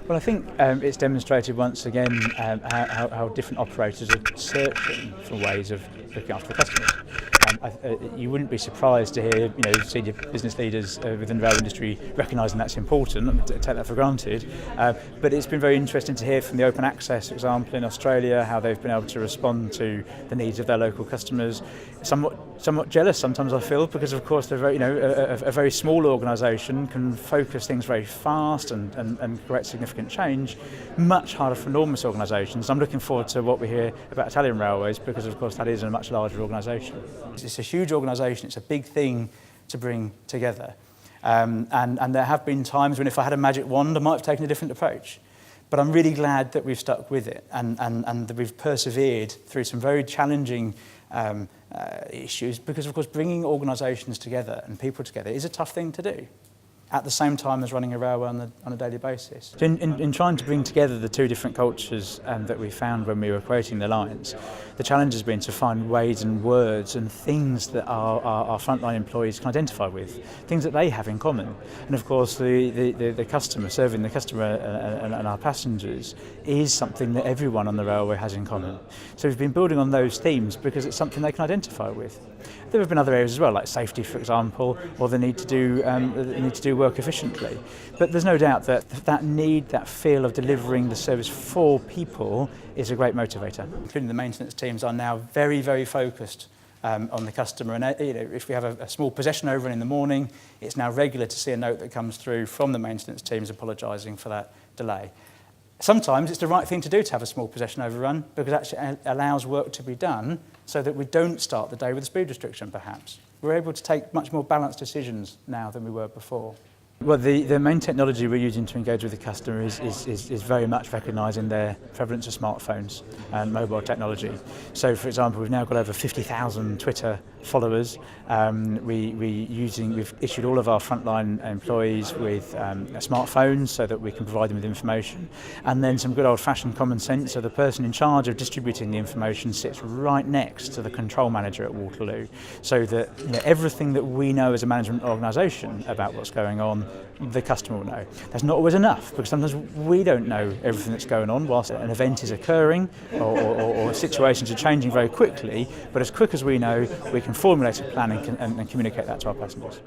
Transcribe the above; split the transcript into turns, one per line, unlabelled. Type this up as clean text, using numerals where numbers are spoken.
Well, I think it's demonstrated once again how different operators are searching for ways of looking after the customers. You wouldn't be surprised to hear, senior business leaders within the rail industry recognising that's important. I take that for granted. But it's been very interesting to hear from the open access example in Australia how they've been able to respond to the needs of their local customers. Somewhat jealous sometimes I feel, because of course they're very, a very small organisation can focus things very fast and create significant change. Much harder for enormous organisations. I'm looking forward to what we hear about Italian Railways, because of course that is a much larger organisation. It's a huge organisation, it's a big thing to bring together. And there have been times when if I had a magic wand I might have taken a different approach. But I'm really glad that we've stuck with it and that we've persevered through some very challenging issues, because of course bringing organisations together and people together is a tough thing to do, at the same time as running a railway on a daily basis. So in trying to bring together the two different cultures that we found when we were creating the alliance, the challenge has been to find ways and words and things that our frontline employees can identify with, things that they have in common. And of course the customer, serving the customer and our passengers, is something that everyone on the railway has in common. So we've been building on those themes because it's something they can identify with. There have been other areas as well, like safety, for example, or the need to do work efficiently. But there's no doubt that need, that feel of delivering the service for people is a great motivator. Including the maintenance teams are now very, very focused on the customer. And if we have a small possession overrun in the morning, it's now regular to see a note that comes through from the maintenance teams apologising for that delay. Sometimes it's the right thing to do to have a small possession overrun, because it actually allows work to be done so that we don't start the day with a speed restriction, perhaps. We're able to take much more balanced decisions now than we were before. Well, the main technology we're using to engage with the customer is very much recognising their prevalence of smartphones and mobile technology. So, for example, we've now got over 50,000 Twitter followers. We've issued all of our frontline employees with smartphones so that we can provide them with information, and then some good old-fashioned common sense. So the person in charge of distributing the information sits right next to the control manager at Waterloo, so that everything that we know as a management organisation about what's going on, the customer will know. That's not always enough, because sometimes we don't know everything that's going on whilst an event is occurring or situations are changing very quickly. But as quick as we know, we can formulate a plan and communicate that to our passengers.